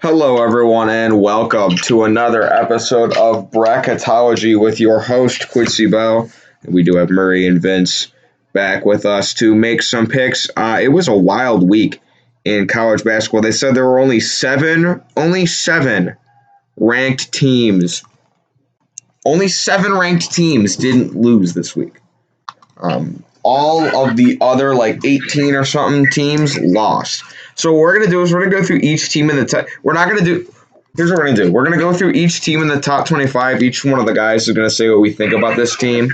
Hello, everyone, and welcome to another episode of Bracketology with your host, Quincy Bell. We do have Murray and Vince back with us to make some picks. It was a wild week in college basketball. They said there were only seven ranked teams. Only 7 ranked teams didn't lose this week. All of the other, 18 or something teams lost. So what we're going to do is we're going to go through each team in the top. Here's what we're going to do. We're going to go through each team in the top 25. Each one of the guys is going to say what we think about this team,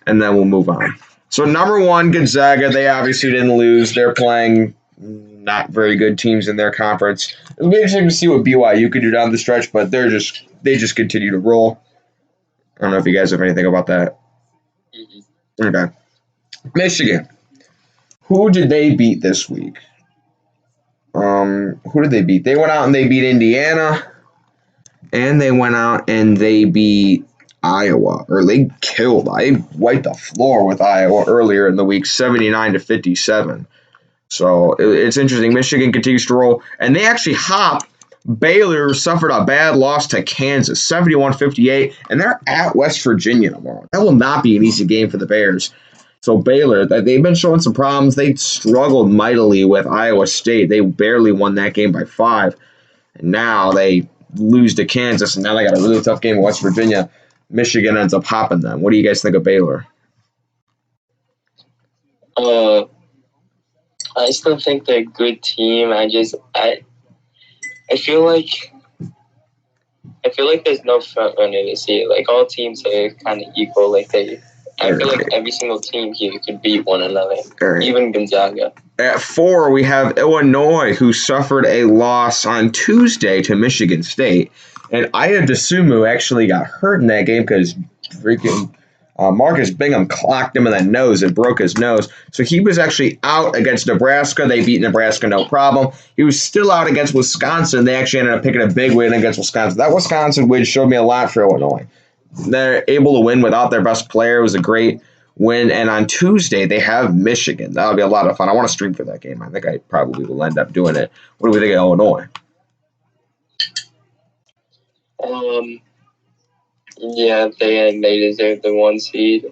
and then we'll move on. So number 1, Gonzaga. They obviously didn't lose. They're playing not very good teams in their conference. It'll be interesting to see what BYU could do down the stretch, but they just continue to roll. I don't know if you guys have anything about that. Okay. Michigan. Who did they beat this week? Who did they beat? They went out and they beat Indiana, and they went out and they beat Iowa, or they wiped the floor with Iowa earlier in the week, 79-57. So it's interesting. Michigan continues to roll, and they actually hop. Baylor suffered a bad loss to Kansas, 71-58, and they're at West Virginia tomorrow. That will not be an easy game for the Bears. So Baylor, they've been showing some problems. They struggled mightily with Iowa State. They barely won that game by 5. And now they lose to Kansas, and now they got a really tough game with West Virginia. Michigan ends up hopping them. What do you guys think of Baylor? I still think they're a good team. I feel like there's no front runner this year. Like, all teams are kind of equal. I feel like every single team here could beat one another, even Gonzaga. At 4, we have Illinois, who suffered a loss on Tuesday to Michigan State. And Aya DeSumo actually got hurt in that game because freaking Marcus Bingham clocked him in the nose and broke his nose. So he was actually out against Nebraska. They beat Nebraska, no problem. He was still out against Wisconsin. They actually ended up picking a big win against Wisconsin. That Wisconsin win showed me a lot for Illinois. They're able to win without their best player. It was a great win. And on Tuesday, they have Michigan. That'll be a lot of fun. I want to stream for that game. I think I probably will end up doing it. What do we think of Illinois? Yeah, they deserve the 1 seed.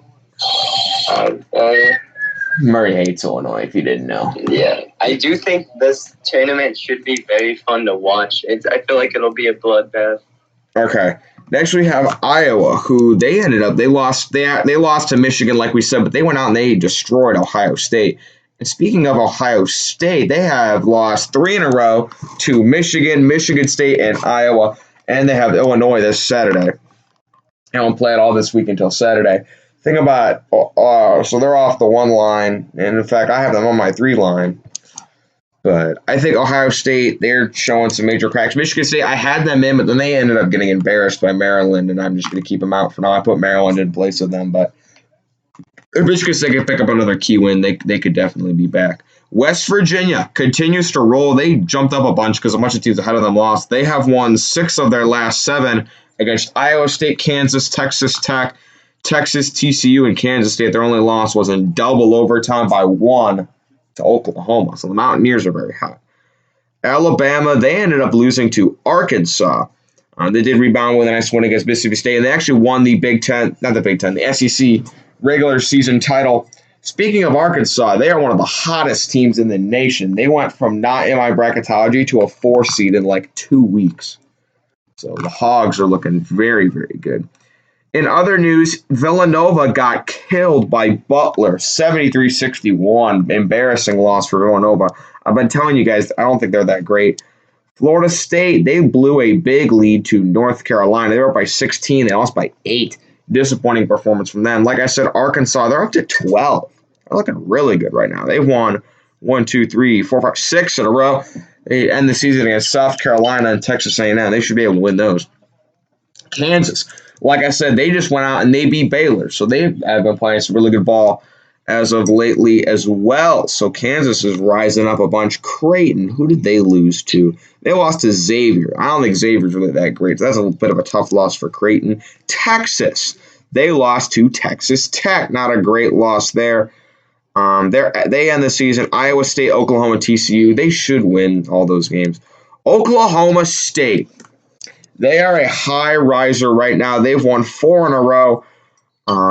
Murray hates Illinois, if you didn't know. Yeah, I do think this tournament should be very fun to watch. I feel like it'll be a bloodbath. Okay. Next we have Iowa, who they lost to Michigan, like we said, but they went out and they destroyed Ohio State. And speaking of Ohio State, they have lost 3 in a row to Michigan, Michigan State, and Iowa, and they have Illinois this Saturday. They don't play it all this week until Saturday. Think about, so they're off the 1 line, and in fact, I have them on my 3 line. But I think Ohio State, they're showing some major cracks. Michigan State, I had them in, but then they ended up getting embarrassed by Maryland, and I'm just going to keep them out for now. I put Maryland in place of them, but if Michigan State can pick up another key win, they could definitely be back. West Virginia continues to roll. They jumped up a bunch because a bunch of teams ahead of them lost. They have won 6 of their last 7 against Iowa State, Kansas, Texas Tech, Texas, TCU, and Kansas State. Their only loss was in double overtime by 1 to Oklahoma. So the Mountaineers are very hot. Alabama, they ended up losing to Arkansas. They did rebound with a nice win against Mississippi State, and they actually won the the SEC regular season title. Speaking of Arkansas, they are one of the hottest teams in the nation. They went from not in my bracketology to a 4 seed in 2 weeks. So the Hogs are looking very, very good. In other news, Villanova got killed by Butler, 73-61. Embarrassing loss for Villanova. I've been telling you guys, I don't think they're that great. Florida State, they blew a big lead to North Carolina. They were up by 16. They lost by 8. Disappointing performance from them. Like I said, Arkansas, they're up to 12. They're looking really good right now. They've won 1, 2, 3, 4, 5, 6 in a row. They end the season against South Carolina and Texas A&M. They should be able to win those. Kansas, like I said, they just went out and they beat Baylor. So they have been playing some really good ball as of lately as well. So Kansas is rising up a bunch. Creighton, who did they lose to? They lost to Xavier. I don't think Xavier's really that great. So that's a bit of a tough loss for Creighton. Texas, they lost to Texas Tech. Not a great loss there. They end the season. Iowa State, Oklahoma, TCU. They should win all those games. Oklahoma State. They are a high riser right now. They've won 4 in a row.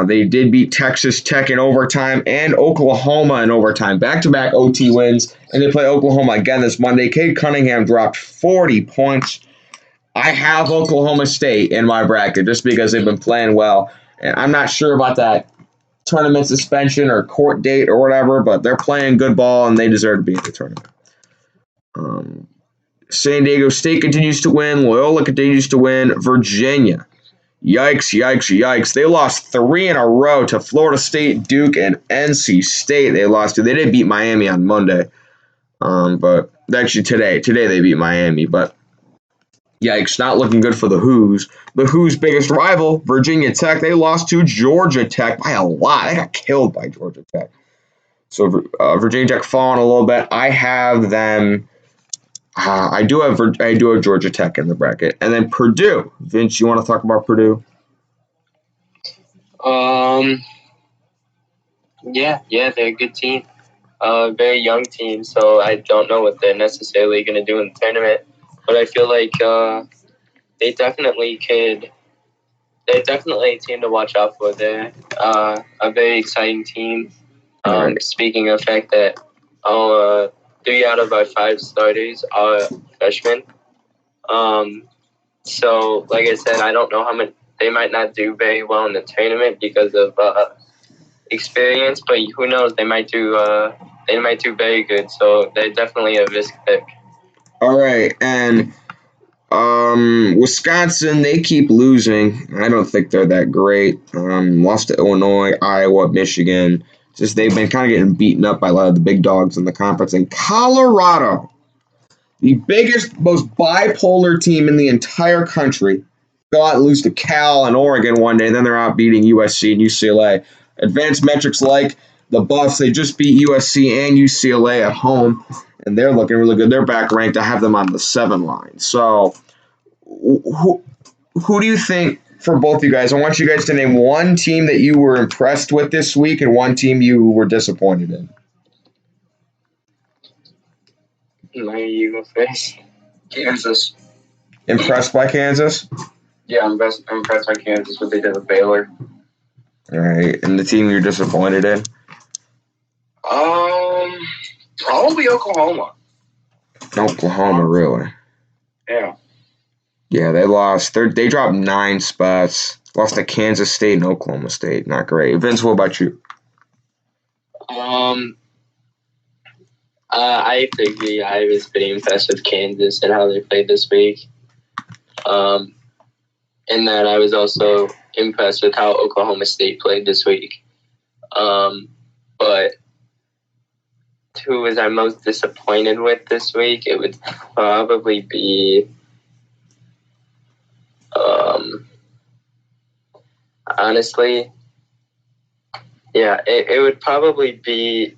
They did beat Texas Tech in overtime and Oklahoma in overtime. Back-to-back OT wins, and they play Oklahoma again this Monday. Cade Cunningham dropped 40 points. I have Oklahoma State in my bracket just because they've been playing well. And I'm not sure about that tournament suspension or court date or whatever, but they're playing good ball, and they deserve to be in the tournament. San Diego State continues to win. Loyola continues to win. Virginia. Yikes, yikes, yikes. They lost 3 in a row to Florida State, Duke, and NC State. They lost to. They did beat Miami on Monday. But actually today they beat Miami. But yikes, not looking good for the Who's. The Who's biggest rival, Virginia Tech, they lost to Georgia Tech by a lot. They got killed by Georgia Tech. So Virginia Tech falling a little bit. I have them. I do have Georgia Tech in the bracket, and then Purdue. Vince, you want to talk about Purdue? Yeah, they're a good team. Very young team, so I don't know what they're necessarily going to do in the tournament. But I feel like they definitely could. They're definitely a team to watch out for. They're a very exciting team. Right. Speaking of the fact that 3 out of our 5 starters are freshmen. So, like I said, I don't know how many. They might not do very well in the tournament because of experience, but who knows? They might do. They might do very good. So they're definitely a risk pick. All right, and Wisconsin, they keep losing. I don't think they're that great. Lost to Illinois, Iowa, Michigan. Just they've been kind of getting beaten up by a lot of the big dogs in the conference. And Colorado, the biggest, most bipolar team in the entire country, go out and lose to Cal and Oregon one day. Then they're out beating USC and UCLA. Advanced metrics like the Buffs, they just beat USC and UCLA at home, and they're looking really good. They're back ranked. I have them on the 7 line. So who do you think, for both of you guys, I want you guys to name one team that you were impressed with this week and one team you were disappointed in. You go first. Kansas. Impressed by Kansas? Yeah, I'm impressed by Kansas, what they did with Baylor. All right, and the team you're disappointed in? Probably Oklahoma. Oklahoma, really? Yeah. Yeah, they lost. They dropped 9 spots. Lost to Kansas State and Oklahoma State. Not great. Vince, what about you? I have to agree. I was pretty impressed with Kansas and how they played this week. And that I was also impressed with how Oklahoma State played this week. But who was I most disappointed with this week? It would probably be honestly, yeah, it would probably be.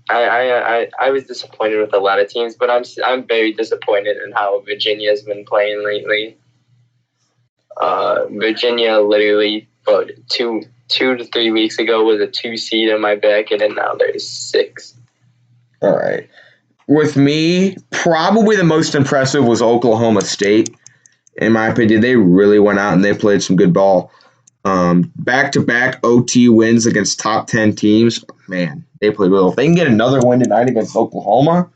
I was disappointed with a lot of teams, but I'm very disappointed in how Virginia's been playing lately. Virginia literally, about 2 to 3 weeks ago was a 2 seed in my bracket, and now they're 6. All right. With me, probably the most impressive was Oklahoma State. In my opinion, they really went out and they played some good ball. Back-to-back OT wins against top 10 teams. Man, they played well. If they can get another win tonight against Oklahoma,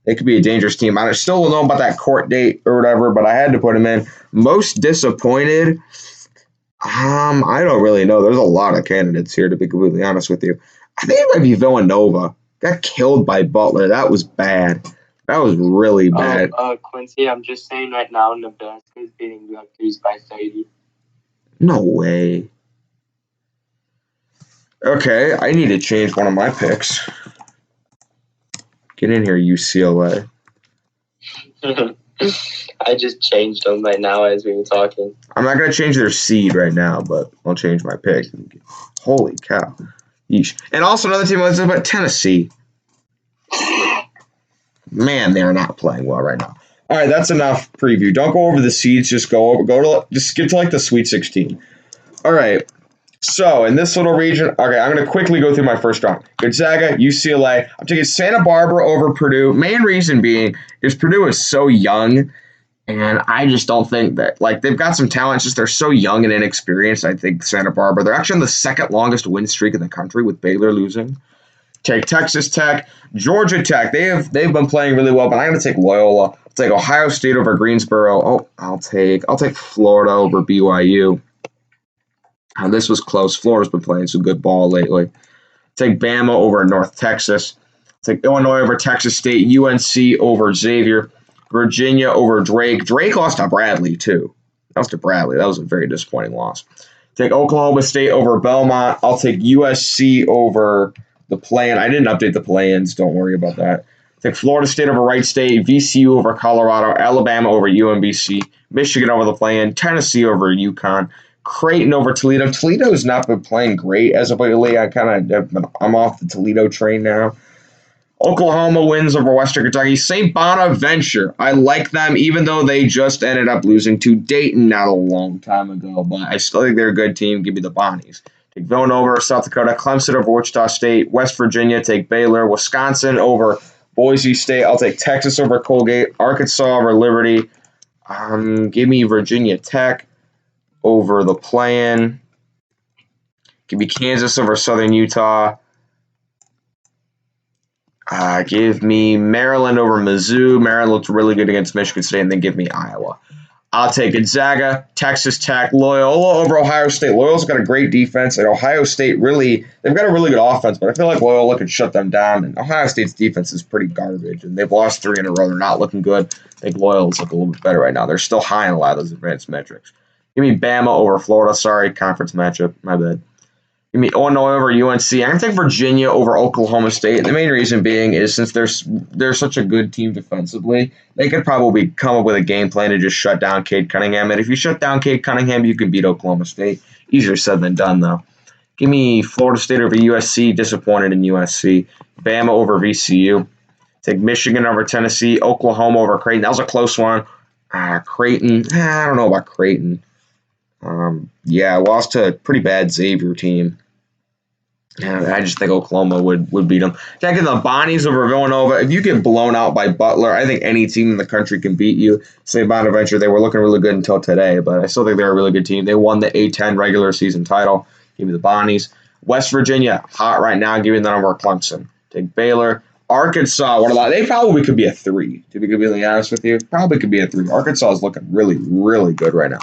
they could be a dangerous team. I still don't know about that court date or whatever, but I had to put them in. Most disappointed, I don't really know. There's a lot of candidates here, to be completely honest with you. I think it might be Villanova. Got killed by Butler. That was bad. That was really bad. Quincy, I'm just saying right now, Nebraska's beating Rutgers by 30. No way. Okay, I need to change one of my picks. Get in here, UCLA. I just changed them right now as we were talking. I'm not going to change their seed right now, but I'll change my pick. Holy cow. Yeesh. And also another team was about Tennessee. Man, they're not playing well right now. All right, that's enough preview. Don't go over the seeds. Just just get to like the Sweet 16. All right. So in this little region, okay, I'm going to quickly go through my first round. Gonzaga, UCLA. I'm taking Santa Barbara over Purdue. Main reason being is Purdue is so young, and I just don't think that they've got some talent. It's just they're so young and inexperienced. I think Santa Barbara. They're actually on the second longest win streak in the country with Baylor losing. Take Texas Tech, Georgia Tech. They've been playing really well, but I'm going to take Loyola. I'll take Ohio State over Greensboro. Oh, I'll take Florida over BYU. This was close. Florida's been playing some good ball lately. Take Bama over North Texas. Take Illinois over Texas State. UNC over Xavier. Virginia over Drake. Drake lost to Bradley, too. Lost to Bradley. That was a very disappointing loss. Take Oklahoma State over Belmont. I'll take USC over the play-in. I didn't update the play-ins. Don't worry about that. Take Florida State over Wright State. VCU over Colorado. Alabama over UMBC. Michigan over the play-in. Tennessee over UConn. Creighton over Toledo. Toledo's not been playing great as of lately. I'm off the Toledo train now. Oklahoma wins over Western Kentucky. St. Bonaventure. I like them, even though they just ended up losing to Dayton not a long time ago. But I still think they're a good team. Give me the Bonnies. Take Villanova over South Dakota. Clemson over Wichita State. West Virginia. Take Baylor. Wisconsin over Boise State. I'll take Texas over Colgate. Arkansas over Liberty. Give me Virginia Tech over the play-in. Give me Kansas over Southern Utah. Give me Maryland over Mizzou. Maryland looked really good against Michigan State, and then give me Iowa. I'll take Gonzaga, Texas Tech, Loyola over Ohio State. Loyola's got a great defense, and Ohio State they've got a really good offense, but I feel like Loyola could shut them down, and Ohio State's defense is pretty garbage, and they've lost 3 in a row. They're not looking good. I think Loyola's look a little bit better right now. They're still high in a lot of those advanced metrics. Give me Bama over Florida. Sorry, conference matchup. My bad. Give me Illinois over UNC. I'm going to take Virginia over Oklahoma State. And the main reason being is since they're such a good team defensively, they could probably come up with a game plan to just shut down Cade Cunningham. And if you shut down Cade Cunningham, you can beat Oklahoma State. Easier said than done, though. Give me Florida State over USC. Disappointed in USC. Bama over VCU. Take Michigan over Tennessee. Oklahoma over Creighton. That was a close one. Creighton. I don't know about Creighton. Lost to a pretty bad Xavier team. And I just think Oklahoma would beat them. Taking the Bonnies over Villanova. If you get blown out by Butler, I think any team in the country can beat you. St. Bonaventure, they were looking really good until today, but I still think they're a really good team. They won the A-10 regular season title. Give me the Bonnies. West Virginia, hot right now, giving them over Clemson. Take Baylor. Arkansas, they probably could be a 3, to be completely honest with you. Probably could be a 3. Arkansas is looking really, really good right now.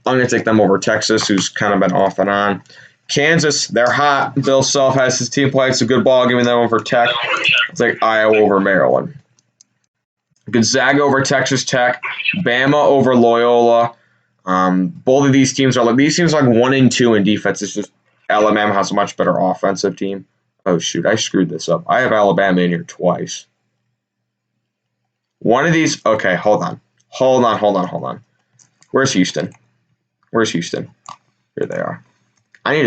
I'm going to take them over Texas, who's kind of been off and on. Kansas, they're hot. Bill Self has his team playing some good ball, giving them over Tech. I'll take Iowa over Maryland. Gonzaga over Texas Tech. Bama over Loyola. Both of these teams are 1 and 2 in defense. It's just Alabama has a much better offensive team. Oh, shoot, I screwed this up. I have Alabama in here twice. One of these, okay, hold on. Where's Houston? Here they are. I need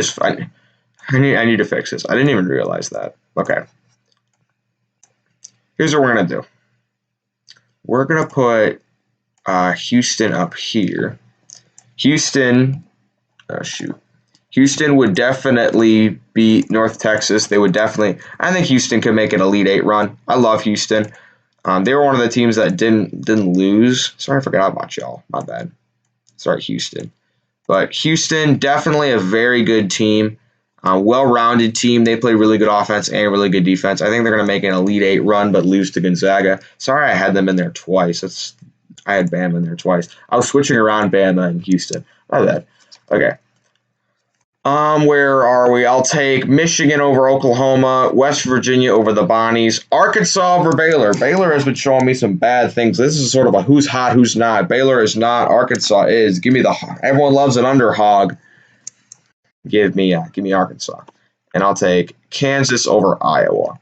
to fix this. I didn't even realize that. Okay. Here's what we're gonna do. We're gonna put Houston up here. Houston would definitely beat North Texas. I think Houston could make an Elite 8 run. I love Houston. They were one of the teams that didn't lose. Sorry, I forgot about y'all. My bad. Sorry, Houston. But Houston, definitely a very good team. Well-rounded team. They play really good offense and really good defense. I think they're going to make an Elite 8 run, but lose to Gonzaga. Sorry I had them in there twice. I had Bama in there twice. I was switching around Bama and Houston. My bad. Okay. Where are we? I'll take Michigan over Oklahoma, West Virginia over the Bonnies, Arkansas over Baylor. Baylor has been showing me some bad things. This is sort of a who's hot, who's not. Baylor is not. Arkansas is. Give me everyone loves an underhog. Give me Arkansas, and I'll take Kansas over Iowa.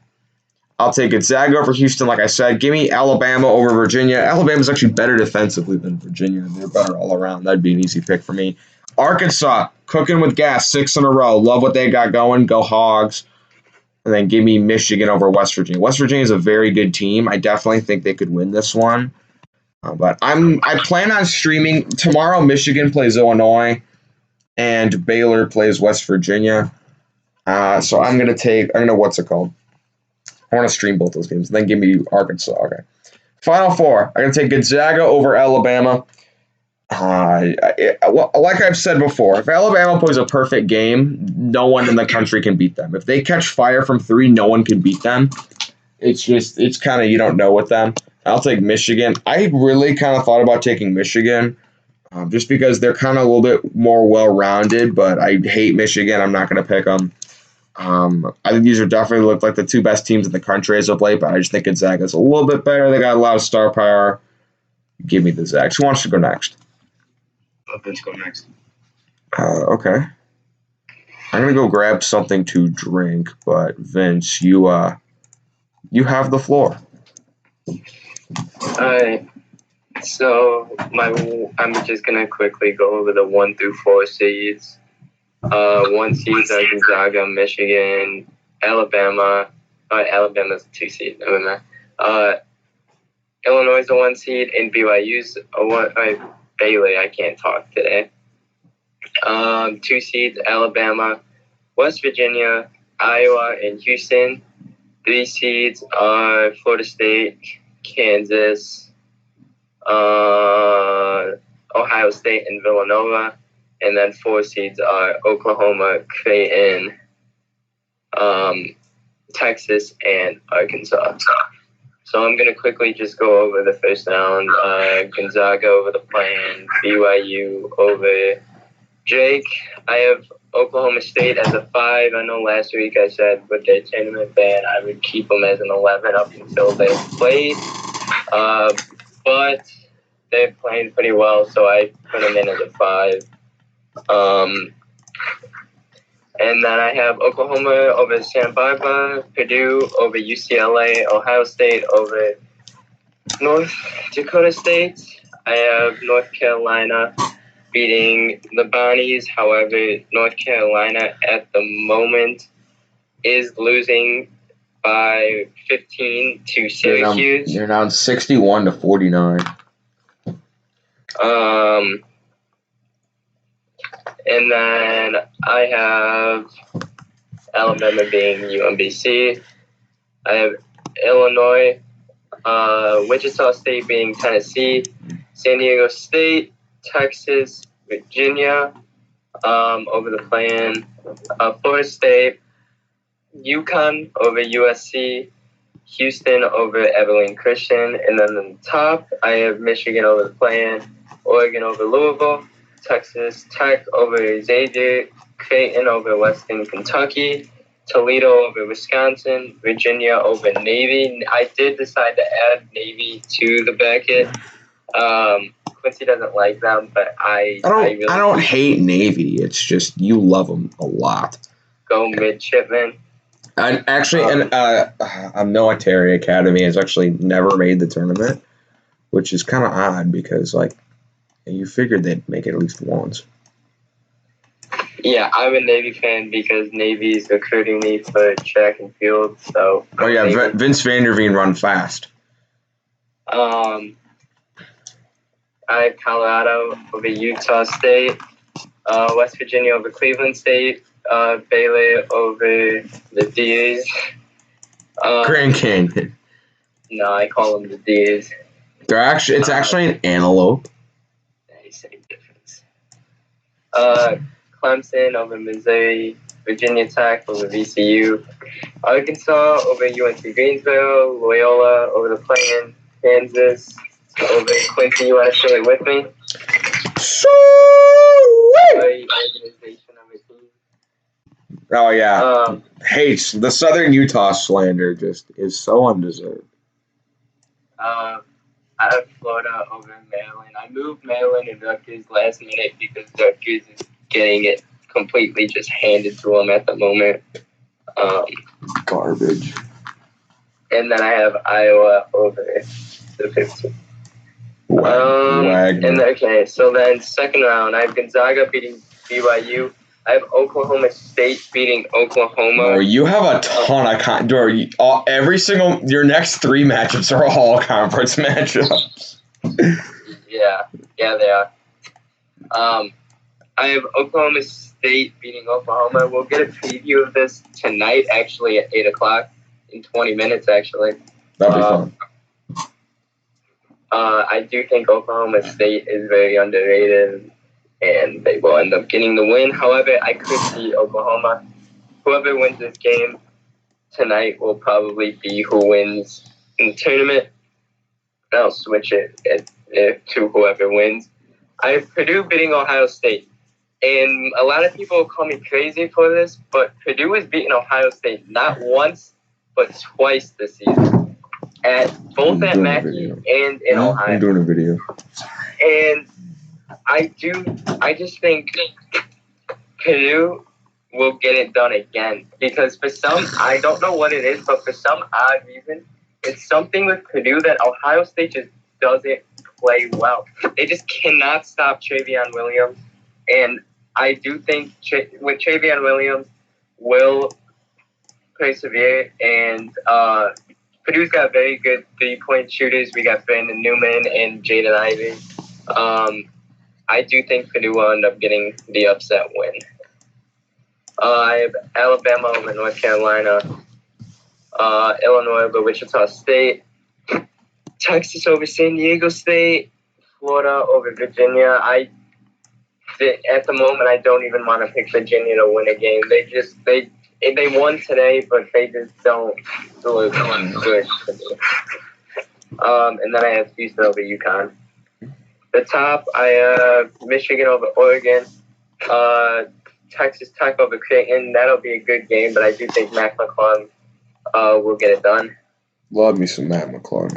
I'll take Gonzaga over Houston, like I said. Give me Alabama over Virginia. Alabama's actually better defensively than Virginia. They're better all around. That'd be an easy pick for me. Arkansas, cooking with gas, 6 in a row. Love what they got going. Go Hogs. And then give me Michigan over West Virginia. West Virginia is a very good team. I definitely think they could win this one. But I plan on streaming. Tomorrow, Michigan plays Illinois. and Baylor plays West Virginia. So I'm gonna what's it called? I want to stream both those games. Then give me Arkansas. Okay. Final four. I'm gonna take Gonzaga over Alabama. Like I've said before, if Alabama plays a perfect game, no one in the country can beat them. If they catch fire from three, no one can beat them. It's kind of you don't know with them. I'll take Michigan. I really kind of thought about taking Michigan, just because they're kind of a little bit more well-rounded. But I hate Michigan. I'm not going to pick them. I think these are definitely look like the two best teams in the country as of late. But I just think Gonzaga's a little bit better. They got a lot of star power. Give me the Zags. Who wants to go next? Let's go next. Okay. I'm gonna go grab something to drink, but Vince, you have the floor. Alright. So I'm just gonna quickly go over the 1 through 4 seeds. 1 seeds are Gonzaga, Michigan, Alabama. Alabama's a 2 seed. Never mind. Illinois is a 1 seed, and BYU's a 1. Baylor, I can't talk today. 2 seeds, Alabama, West Virginia, Iowa, and Houston. 3 seeds are Florida State, Kansas, Ohio State, and Villanova. And then 4 seeds are Oklahoma, Creighton, Texas, and Arkansas. So I'm going to quickly just go over the first round. Gonzaga over the plan, BYU over Drake. I have Oklahoma State as a 5. I know last week I said with their tournament ban I would keep them as an 11 up until they played. But they're playing pretty well, so I put them in as a 5. And then I have Oklahoma over Santa Barbara, Purdue over UCLA, Ohio State over North Dakota State. I have North Carolina beating the Bonnies. However, North Carolina at the moment is losing by 15 to Syracuse. They're down 61-49. And then I have Alabama being UMBC. I have Illinois, Wichita State being Tennessee, San Diego State, Texas, Virginia over the plan, Florida State, UConn over USC, Houston over Abilene Christian, and then on the top, I have Michigan over the plan, Oregon over Louisville, Texas Tech over Xavier, Creighton over Western Kentucky, Toledo over Wisconsin, Virginia over Navy. I did decide to add Navy to the bracket. Quincy doesn't like them, but I don't hate Navy. It's just you love them a lot. Go midshipmen. And actually, a military academy has actually never made the tournament, which is kind of odd because you figured they'd make it at least once. Yeah, I'm a Navy fan because Navy's recruiting me for track and field. So. Oh yeah, Vince Vanderveen run fast. I have Colorado over Utah State, West Virginia over Cleveland State, Baylor over the D's. Grand Canyon. No, I call them the D's. It's actually an antelope. Same difference. Clemson over Missouri, Virginia Tech over VCU, Arkansas over UNC Greensboro, Loyola over the Plain, Kansas over Quincy. You want to show it with me? Oh yeah. Hates the Southern Utah slander. Just is so undeserved. I have Florida over Maryland. I moved Maryland and Rutgers last minute because Rutgers is getting it completely just handed to them at the moment. Garbage. And then I have Iowa over the 15. Okay, so then second round, I have Gonzaga beating BYU. I have Oklahoma State beating Oklahoma. Oh, you have a ton of your next 3 matchups are all conference matchups. Yeah, they are. I have Oklahoma State beating Oklahoma. We'll get a preview of this tonight, actually, at 8 o'clock in 20 minutes, actually. That'd be fun. I do think Oklahoma State is very underrated, and they will end up getting the win. However, I could see Oklahoma. Whoever wins this game tonight will probably be who wins in the tournament. I'll switch it to whoever wins. I have Purdue beating Ohio State. And a lot of people call me crazy for this, but Purdue has beaten Ohio State not once, but twice this season. Both at Mackey and in Ohio. I'm doing a video. And I just think Purdue will get it done again. Because for some, I don't know what it is, but for some odd reason, it's something with Purdue that Ohio State just doesn't play well. They just cannot stop Travion Williams. And I do think with Travion Williams will persevere. And Purdue's got very good three-point shooters. We got Brandon Newman and Jaden Ivey. I do think Purdue will end up getting the upset win. I have Alabama over North Carolina, Illinois over Wichita State, Texas over San Diego State, Florida over Virginia. At the moment, I don't even want to pick Virginia to win a game. They won today, but they just don't look good to me. And then I have Houston over UConn. The top, I have Michigan over Oregon, Texas Tech over Creighton. That'll be a good game, but I do think Mac McClung will get it done. Love me some Matt McClung.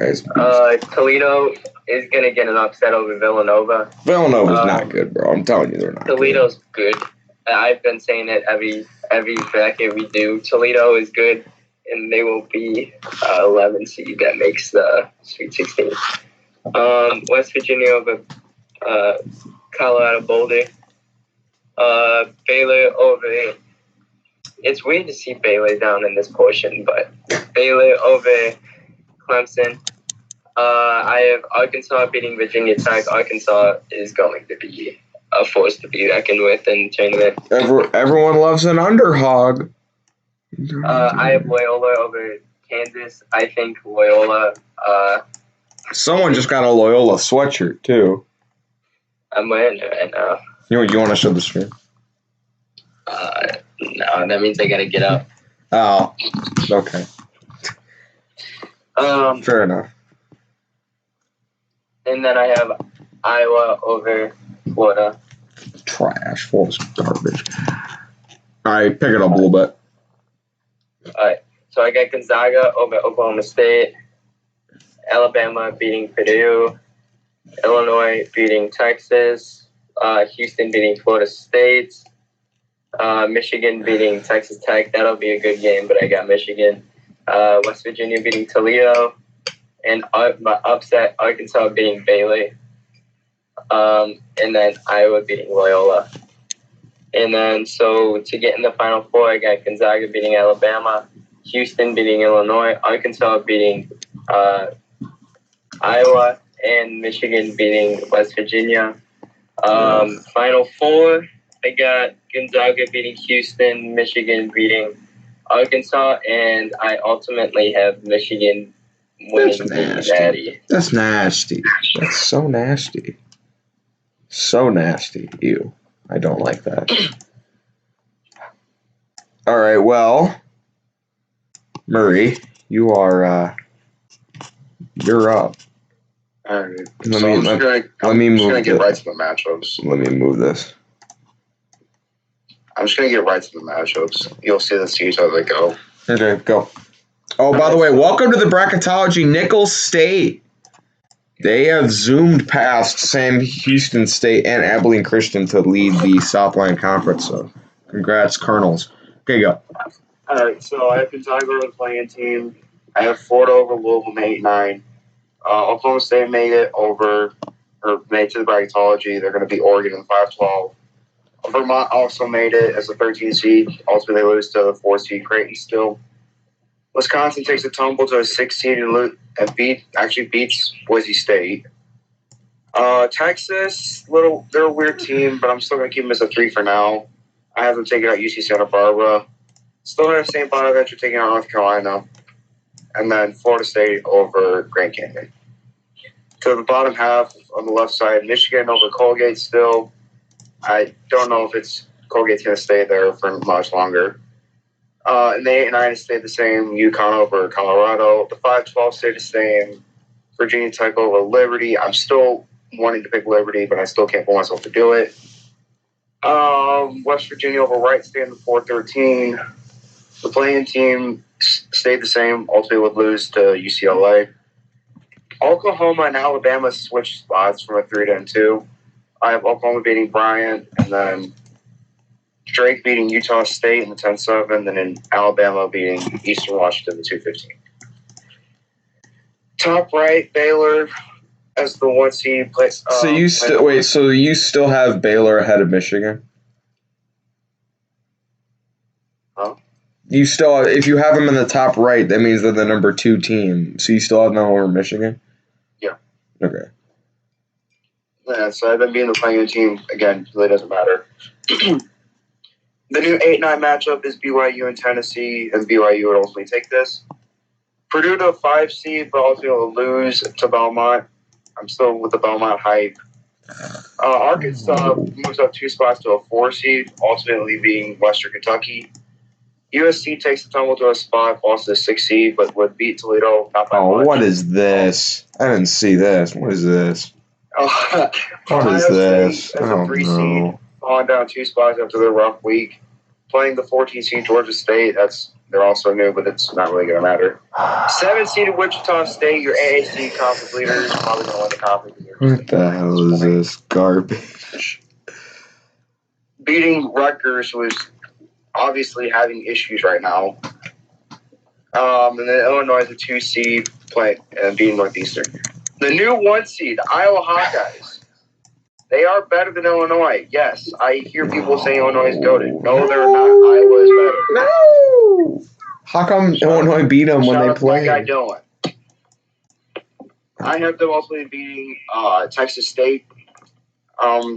Toledo is going to get an upset over Villanova. Villanova's not good, bro. I'm telling you, they're not Toledo's good. I've been saying it every bracket we do. Toledo is good, and they will be 11 seed that makes the Sweet 16. West Virginia over Colorado Boulder. Baylor over. It's weird to see Baylor down in this portion, but Baylor over Clemson. I have Arkansas beating Virginia Tech. Arkansas is going to be a force to be reckoned with in the tournament. Everyone loves an underhog. I have Loyola over Kansas. I think Loyola. Someone just got a Loyola sweatshirt too. I'm wearing it right now. You want to show the screen? No, that means I gotta get up. Oh, okay. Fair enough. And then I have Iowa over Florida. Trash, full of garbage. All right, pick it up a little bit. All right, so I got Gonzaga over Oklahoma State, Alabama beating Purdue, Illinois beating Texas, Houston beating Florida State, Michigan beating Texas Tech. That'll be a good game, but I got Michigan. West Virginia beating Toledo, and my upset, Arkansas beating Baylor. And then Iowa beating Loyola. And then, so to get in the Final Four, I got Gonzaga beating Alabama, Houston beating Illinois, Arkansas beating Iowa, and Michigan beating West Virginia. Final Four, I got Gonzaga beating Houston, Michigan beating Arkansas, and I ultimately have Michigan winning the Natty. That's nasty. That's so nasty. So nasty. Ew. I don't like that. All right, well, Murray, you're up. All right. Let me move right to the matchups. Let me move this. I'm just going to get right to the matchups. You'll see the seeds as they go. Okay, go. Oh, by the way, welcome to the Bracketology. Nicholls State. They have zoomed past Sam Houston State and Abilene Christian to lead the Southland Conference. So, congrats, Colonels. Okay, go. All right, so I have Gonzaga over the playing team. I have Florida over Louisville, 8-9. Oklahoma State made it to the Bracketology. They're going to beat Oregon in 5-12. Vermont also made it as a 13 seed. Ultimately, they lose to the 4 seed Creighton still. Wisconsin takes a tumble to a 6 seed and beats Boise State. Texas, they're a weird team, but I'm still going to keep them as a 3 for now. I have them taking out UC Santa Barbara. Still have St. Bonaventure taking out North Carolina. And then Florida State over Grand Canyon. To the bottom half on the left side, Michigan over Colgate still. I don't know if Colgate's going to stay there for much longer. And the 8 and 9 stayed the same. UConn over Colorado. The 5-12 stayed the same. Virginia Tech over Liberty. I'm still wanting to pick Liberty, but I still can't pull myself to do it. West Virginia over Wright stayed in the 4-13. The playing team stayed the same. Ultimately would lose to UCLA. Oklahoma and Alabama switched spots from a 3-2. I have Oklahoma beating Bryant, and then Drake beating Utah State in the 10-7, and then Alabama beating Eastern Washington in the 2-15. Top right, Baylor as the 1 seed. So you still have Baylor ahead of Michigan? Huh? You still, if you have them in the top right, that means they're the number 2 team. So you still have them over Michigan? Yeah. Okay. Yeah, so I've been being the playing team again. Really doesn't matter. The new 8-9 matchup is BYU and Tennessee, and BYU would ultimately take this. Purdue to a 5 seed, but ultimately will lose to Belmont. I'm still with the Belmont hype. Arkansas moves up 2 spots to a 4 seed, ultimately being Western Kentucky. USC takes the tumble to a spot, falls to the 6 seed, but would beat Toledo. Not by much. What is this? I didn't see this. What is this? What is this? As a 3 seed, falling down 2 spots after their rough week. Playing the 14 seed Georgia State, they're also new, but it's not really going to matter. 7 seeded Wichita State, your AAC conference leaders, probably going to win the conference. What the hell is this garbage? Beating Rutgers, who is obviously having issues right now. And then Illinois is a 2 seed, beating Northeastern. The new 1 seed, Iowa Hawkeyes. They are better than Illinois. Yes, I hear people saying Illinois is goated. No, they're not. Iowa is better. No. How come Illinois beat them when they played? My guy Dylan. I have them ultimately beating Texas State.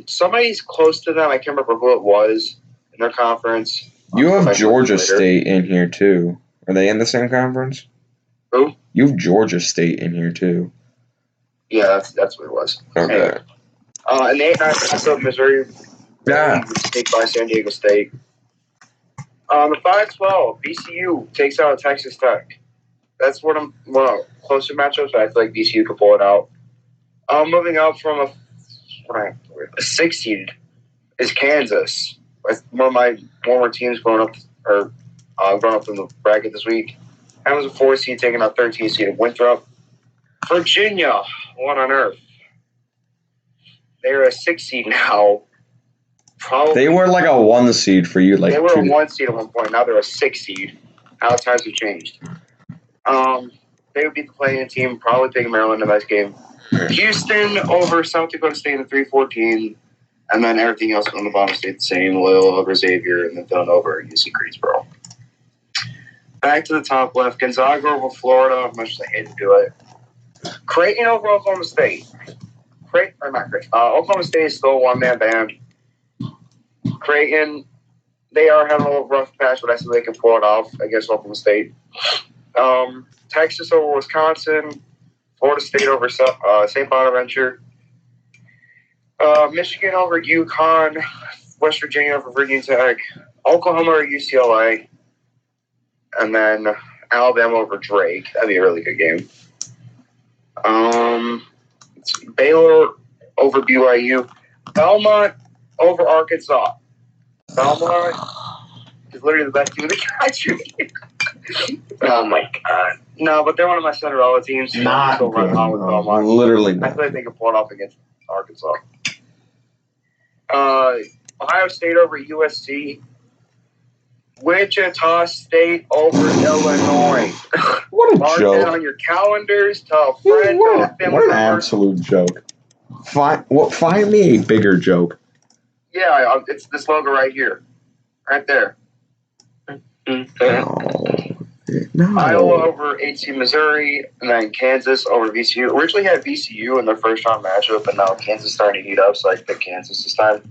Somebody's close to them. I can't remember who it was in their conference. You have Georgia State in here too. Are they in the same conference? Who? You have Georgia State in here too. Yeah, that's what it was. Okay. Anyway. And the 8-9 matchup, Missouri take by San Diego State. The 5-12, VCU takes out Texas Tech. That's one of closer matchups, but I feel like VCU could pull it out. Moving up from a 6 seed is Kansas. One of my former teams growing up in the bracket this week. That was a 4 seed taking out 13 seed of Winthrop. Virginia, what on earth? They're a 6 seed now. Probably. They were like a 1 seed for you. They were a 1 seed at one point. Now they're a 6 seed. How times have changed. They would beat the playing team. Probably taking Maryland in that game. Houston over South Dakota State in the 3-14. And then everything else on the bottom stayed the same. Loyola over Xavier, and then Villanova over UC Greensboro. Back to the top left. Gonzaga over Florida. Much as I hate to do it. Creighton over Oklahoma State. Oklahoma State is still a 1-man band. Creighton, they are having a little rough patch, but I think they can pull it off against Oklahoma State. Texas over Wisconsin. Florida State over St. Bonaventure. Michigan over UConn. West Virginia over Virginia Tech. Oklahoma over UCLA. And then Alabama over Drake. That'd be a really good game. Baylor over BYU. Belmont over Arkansas. Belmont is literally the best team in the country. Oh my god. No, but they're one of my Cinderella teams. Not still running on with Belmont. Literally not. I feel like they can pull it off against Arkansas. Ohio State over USC. Wichita State over Illinois. What a Mark joke. that on your calendars. Tell a friend. What an absolute joke. Find me a bigger joke. Yeah, it's this logo right here. Right there. Oh. No. Iowa over HC Missouri, and then Kansas over VCU. Originally had VCU in their first round matchup, but now Kansas is starting to heat up, so I picked Kansas this time.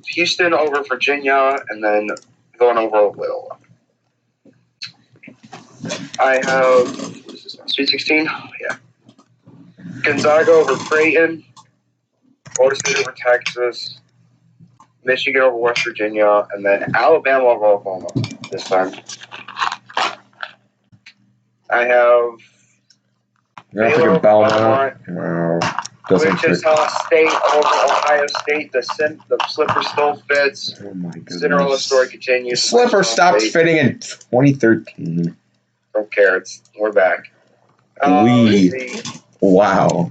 Houston over Virginia, and then Villanova over Loyola. I have Sweet 16. Yeah. Gonzaga over Creighton, Florida State over Texas, Michigan over West Virginia, and then Alabama over Oklahoma this time. I have Baylor over Belmont. Wow. Wichita State over Ohio State. The slipper still fits. Oh my goodness. Cinderella story continues. The slipper stopped fitting in 2013. Don't care. We're back. Wow.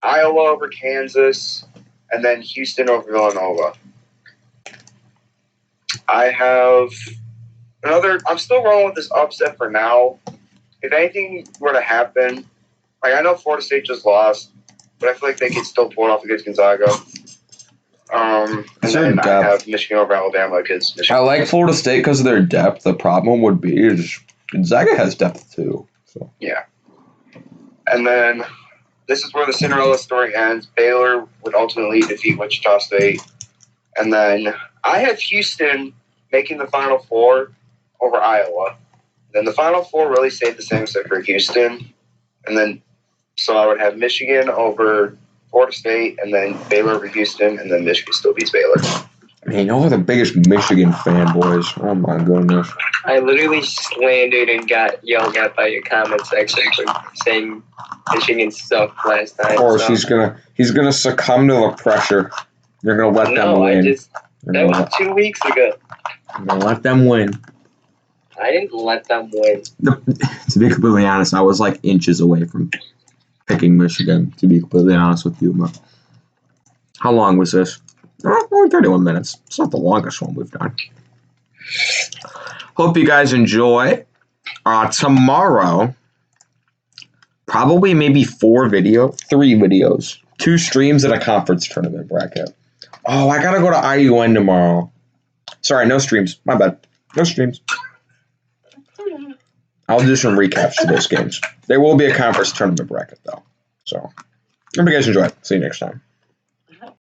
Iowa over Kansas, and then Houston over Villanova. I have another. I'm still rolling with this upset for now. If anything were to happen, like I know Florida State just lost, but I feel like they could still pull it off against Gonzaga. And then I have Michigan over Alabama because Michigan. I like Florida State because of their depth. The problem would be is Gonzaga has depth too. So yeah. And then this is where the Cinderella story ends. Baylor would ultimately defeat Wichita State. And then I have Houston making the Final Four over Iowa. Then the Final Four really stayed the same except for Houston. And then so I would have Michigan over Florida State, and then Baylor over Houston, and then Michigan still beats Baylor. I mean, y'all are the biggest Michigan fanboys. Oh my goodness. I literally slandered and got yelled at by your comment section for saying Michigan sucked last time. Of course, so. he's gonna succumb to the pressure. You're gonna let them win. That was 2 weeks ago. You're gonna let them win. I didn't let them win. To be completely honest, I was like inches away from picking Michigan, to be completely honest with you. But how long was this? Only 31 minutes. It's not the longest one we've done. Hope you guys enjoy. Tomorrow, probably maybe 3 videos, 2 streams at a conference tournament bracket. Oh, I gotta go to IUN tomorrow. Sorry, no streams. My bad. No streams. I'll do some recaps to those games. There will be a conference tournament bracket, though. So, hope you guys enjoy. See you next time.